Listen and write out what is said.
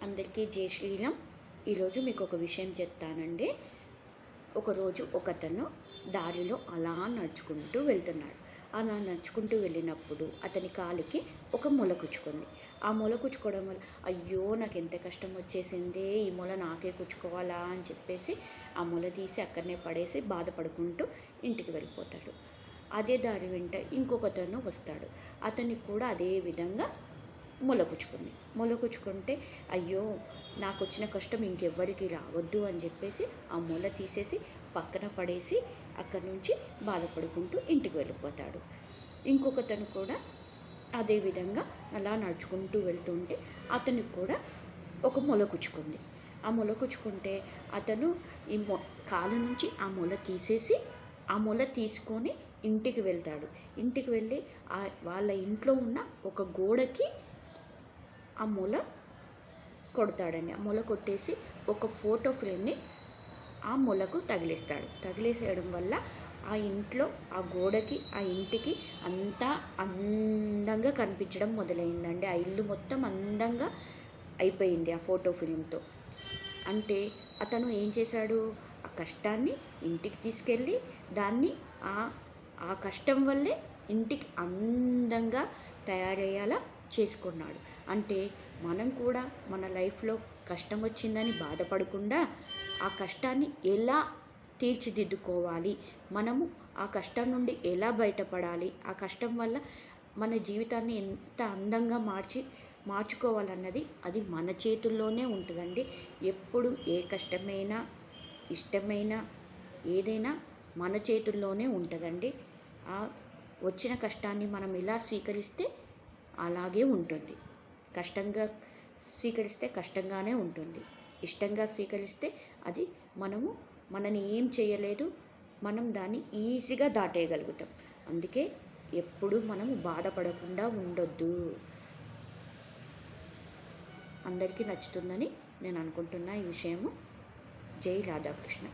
అందరికీ జై శ్రీరామ్. ఈరోజు మీకు ఒక విషయం చెప్తానండి. ఒకరోజు ఒకతను దారిలో అలా నడుచుకుంటూ వెళ్తున్నాడు. అలా నడుచుకుంటూ వెళ్ళినప్పుడు అతని కాలికి ఒక మొల కుచ్చుకుంది. ఆ మొల కుచ్చుకోవడం వల్ల అయ్యో నాకు ఎంత కష్టం వచ్చేసిందే, ఈ మొల నాకే కుచ్చుకోవాలా అని చెప్పేసి ఆ మొల తీసి అక్కడనే పడేసి బాధపడుకుంటూ ఇంటికి వెళ్ళిపోతాడు. అదే దారి వెంట ఇంకొకతను వస్తాడు. అతనికి కూడా అదే విధంగా మొలకుచ్చుకుంటే అయ్యో నాకు వచ్చిన కష్టం ఇంకెవ్వరికి రావద్దు అని చెప్పేసి ఆ మొల తీసేసి పక్కన పడేసి అక్కడి నుంచి బాధపడుకుంటూ ఇంటికి వెళ్ళిపోతాడు. ఇంకొకతను కూడా అదేవిధంగా అలా నడుచుకుంటూ వెళ్తుంటే అతనికి కూడా ఒక మొలకుచ్చుకుంది. ఆ మొలకుచ్చుకుంటే అతను కాలు నుంచి ఆ మొల తీసేసి ఆ మొల తీసుకొని ఇంటికి వెళ్తాడు. ఇంటికి వెళ్ళి వాళ్ళ ఇంట్లో ఉన్న ఒక గోడకి ఆ మొల కొడతాడండి. ఆ మొల కొట్టేసి ఒక ఫోటో ఫ్రేమ్ని ఆ మొలకు తగిలేసేయడం వల్ల ఆ ఇంట్లో ఆ గోడకి ఆ ఇంటికి అంతా అందంగా కనిపించడం మొదలైందండి. ఆ ఇల్లు మొత్తం అందంగా అయిపోయింది ఆ ఫోటో ఫిల్మ్తో. అంటే అతను ఏం చేశాడు, ఆ కష్టాన్ని ఇంటికి తీసుకెళ్ళి దాన్ని ఆ కష్టం వల్లే ఇంటికి అందంగా తయారయ్యేలా చేసుకున్నాడు. అంటే మనం కూడా మన లైఫ్లో కష్టం వచ్చిందని బాధపడకుండా ఆ కష్టాన్ని ఎలా తీర్చిదిద్దుకోవాలి, మనము ఆ కష్టం నుండి ఎలా బయటపడాలి, ఆ కష్టం వల్ల మన జీవితాన్ని ఎంత అందంగా మార్చుకోవాలన్నది అది మన చేతుల్లోనే ఉంటుందండి. ఎప్పుడు ఏ కష్టమైనా ఇష్టమైనా ఏదైనా మన చేతుల్లోనే ఉంటుందండి. ఆ వచ్చిన కష్టాన్ని మనం ఎలా స్వీకరిస్తే అలాగే ఉంటుంది. కష్టంగా స్వీకరిస్తే కష్టంగానే ఉంటుంది. ఇష్టంగా స్వీకరిస్తే అది మనని ఏం చేయలేదు, మనం దాన్ని ఈజీగా దాటేయగలుగుతాం. అందుకే ఎప్పుడు మనము బాధపడకుండా ఉండొద్దు. అందరికీ నచ్చుతుందని నేను అనుకుంటున్నా ఈ విషయము. జై రాధాకృష్ణ.